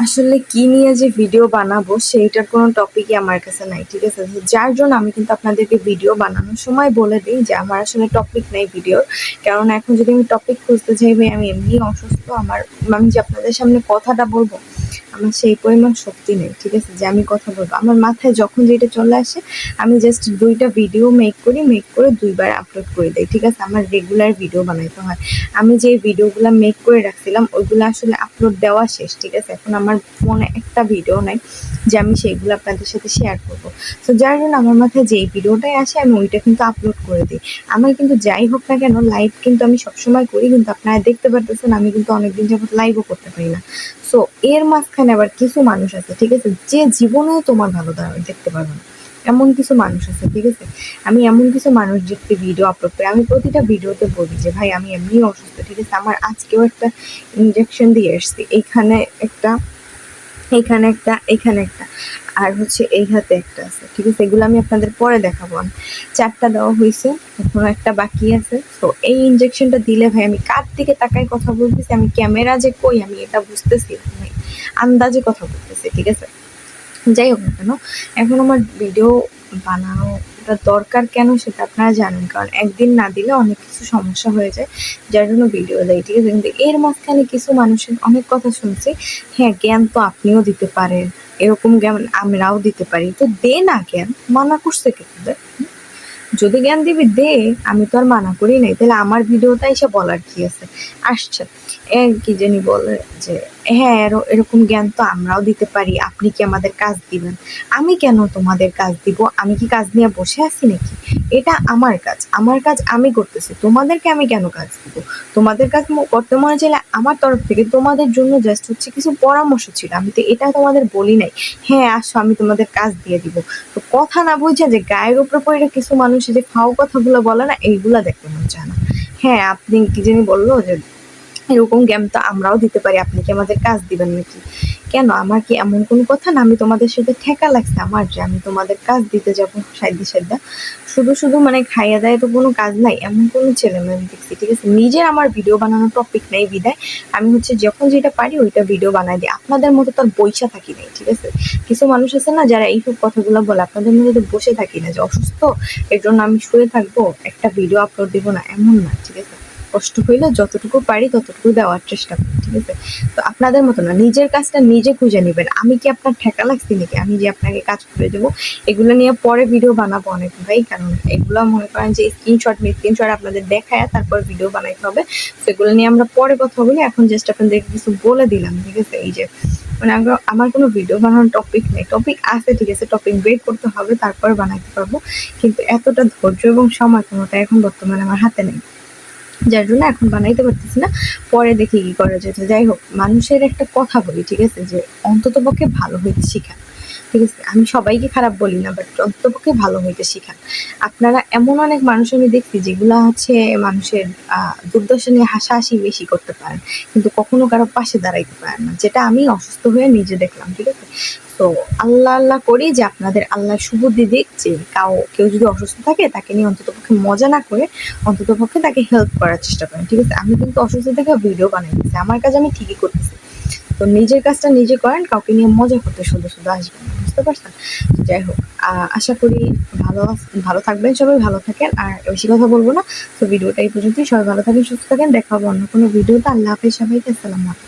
আসলে কি নিয়ে যে ভিডিও বানাবো সেইটার কোনো টপিকই আমার কাছে নাই, ঠিক আছে? যার জন্য আমি কিন্তু আপনাদেরকে ভিডিও বানানোর সময় বলে দিই যে আমার আসলে টপিক নেই ভিডিওর। কারণ এখন যদি আমি টপিক খুঁজতে চাই, ভাই আমি এমনি অসুস্থ, আমি যে আপনাদের সামনে কথাটা বলবো আমার সেই পরিমাণ শক্তি নেই, ঠিক আছে, যে আমি কথা বলবো। আমার মাথায় যখন যেটা চলে আসে আমি জাস্ট ২টা ভিডিও মেক করে ২ বার আপলোড করে দেই, ঠিক আছে? আমার রেগুলার ভিডিও বানাইতে হয়। আমি যে ভিডিওগুলা মেক করে রাখছিলাম ওইগুলো আসলে আপলোড দেওয়া শেষ, ঠিক আছে? এখন আমার ফোনে একটা ভিডিও নাই যে আমি সেইগুলো আপনাদের সাথে শেয়ার করবো। তো যার জন্য আমার মাথায় যেই ভিডিওটাই আসে আমি ওইটা কিন্তু আপলোড করে দিই। আমার কিন্তু যাই হোক না কেন লাইভ কিন্তু আমি সবসময় করি, কিন্তু আপনারা দেখতে পারতেছেন আমি কিন্তু অনেকদিন যাবত লাইভও করতে পারি না। সো এর মাঝখানে আবার কিছু মানুষ আছে, ঠিক আছে, যে জীবনেও তোমার ভালো দেখতে পারবে না। এমন কিছু মানুষ আছে, ঠিক আছে? আমি এমন কিছু মানুষ দেখতে ভিডিও আপলোড করি, আমি প্রতিটা ভিডিওতে বলি যে ভাই আমি এমনি অসুস্থ, ঠিক আছে? আমার আজকেও একটা ইনজেকশন দিয়ে এসছি, এখানে একটা আর হচ্ছে এই হাতে একটা আছে, ঠিক আছে? এগুলো আমি আপনাদের পরে দেখাবো। 4টা দেওয়া হয়েছে, এখনো একটা বাকি আছে। তো এই ইনজেকশনটা দিলে ভাই আমি কার দিকে তাকাই কথা বলতেছি, আমি ক্যামেরা যে কই আমি এটা বুঝতেছি না ভাই, আন্দাজে কথা বলতেছি, ঠিক আছে? যাই হোক না কেন, এখন আমার ভিডিও বানানোটা দরকার কেন সেটা আপনারা জানেন, কারণ একদিন না দিলে অনেক কিছু সমস্যা হয়ে যায়, যার জন্য ভিডিও দেয়, ঠিক আছে? কিন্তু এর মাঝখানে কিছু মানুষের অনেক কথা শুনছি, হ্যাঁ জ্ঞান তো আপনিও দিতে পারেন, এরকম জ্ঞান আমরাও দিতে পারি, তো দে না জ্ঞান, মানা করছে কে তোদের? যদি জ্ঞান দিবি দে, আমি তো আর মানা করি নাই, তাহলে আমার ভিডিওটা এসে বলার কি আছে? আসছে কি জানি বলে যে হ্যাঁ এরকম জ্ঞান তো আমরাও দিতে পারি, আপনি কি আমাদের কাজ দিবেন? আমি কেন তোমাদের কাজ দিব? আমি কি কাজ নিয়ে বসে আছি নাকি? এটা আমার কাজ আমি করতেছি, তোমাদেরকে আমি কেন কাজ দিব? তোমাদের কাজ করতে মনে চাইলে আমার তরফ থেকে তোমাদের জন্য জাস্ট হচ্ছে কিছু পরামর্শ ছিল, আমি তো এটা তোমাদের বলি নাই হ্যাঁ আসো আমি তোমাদের কাজ দিয়ে দিব। তো কথা না বুঝা যে গায়ের উপরে পড়ে কিছু মানুষ যে ফাও কথাগুলো বলে না, এইগুলা দেখতে মন চায় না। হ্যাঁ আপনি কি জানি বললো যে এরকম জ্ঞান তো আমরাও দিতে পারি, আপনি কি আমাদের কাজ দিবেন নাকি? কেন, আমার কি এমন কোনো কথা না আমি তোমাদের সাথে ঠেকা লাগছে আমার যে আমি তোমাদের কাজ দিতে যাবো সাইদা শুধু মানে খাইয়া দেয় তো কোনো কাজ নাই, এমন কোনো ছেলে মেয়ে আমি দেখছি, ঠিক আছে? নিজের আমার ভিডিও বানানোর টপিক নেই বিদায় আমি হচ্ছে যখন যেটা পারি ওইটা ভিডিও বানাই দিই, আপনাদের মতো তো আর বইসা থাকি নাই, ঠিক আছে? কিছু মানুষ আছে না যারা এইসব কথাগুলো বলে, আপনাদের মধ্যে তো বসে থাকি না যে অসুস্থ এর জন্য আমি শুয়ে থাকবো একটা ভিডিও আপলোড দিব না, এমন না, ঠিক আছে? কষ্ট হইলে যতটুকু পারি ততটুকু দেওয়ার চেষ্টা করি, ঠিক আছে? তো আপনাদের মতো না, নিজের কাজটা নিজে খুঁজে নেবেন। আমি কি আপনার ঠেকা লাগছি নাকি আমি যে আপনাকে কাজ করে দেবো? এগুলো নিয়ে পরে ভিডিও বানাবো অনেক ভাই, কারণ এগুলো মনে করেন যে স্ক্রিনশট আপনাদের দেখায় তারপর ভিডিও বানাইতে হবে, সেগুলো নিয়ে আমরা পরে কথা বলি। এখন জাস্ট আপনাদের কিছু বলে দিলাম, ঠিক আছে? এই যে মানে আমার কোনো ভিডিও বানানোর টপিক নেই, টপিক আছে, ঠিক আছে? টপিক বের করতে হবে তারপর বানাইতে পারবো, কিন্তু এতটা ধৈর্য এবং সময় কোনোটা এখন বর্তমানে আমার হাতে নেই, যার জন্য এখন বানাইতে পারতেছি না। পরে দেখি কি করা যেত। যাই হোক, মানুষের একটা কথা বলি, ঠিক আছে, যে অন্ততপক্ষে ভালো হইতে শিখান, ঠিক আছে? আমি সবাইকে খারাপ বলি না, বাট অন্ততপক্ষে ভালো হইতে শিখান। আপনারা এমন অনেক মানুষ আমি দেখছি যেগুলা হচ্ছে মানুষের দুর্দশা নিয়ে হাসাহাসি বেশি করতে পারেন, কিন্তু কখনো কারো পাশে দাঁড়াইতে পারেন না, যেটা আমি অসুস্থ হয়ে নিজে দেখলাম, ঠিক আছে? তো আল্লাহ করি যে আপনাদের আল্লাহ সুবুদ্ধি দিক, যে কেউ যদি অসুস্থ থাকে তাকে নিয়ে অন্ততপক্ষে মজা না করে অন্ততপক্ষে তাকে হেল্প করার চেষ্টা করেন, ঠিক আছে? আমি কিন্তু অসুস্থ থেকে ভিডিও বানাইতেছি, আমার কাজ আমি ঠিকই করতেছি। তো নিজের কাজটা নিজে করেন, কাউকে নিয়ে মজা করতে শুধু আসবেন না, বুঝতে পারছেন? তো যাই হোক, আশা করি ভালো থাকবেন, সবাই ভালো থাকেন, আর বেশি কথা বলবো না। তো ভিডিওটা এই পর্যন্তই, সবাই ভালো থাকেন, সুস্থ থাকেন, দেখা হবে অন্য কোনো ভিডিওতে। আল্লাহ হাফেজ সবাইকে, আসসালামু আলাইকুম।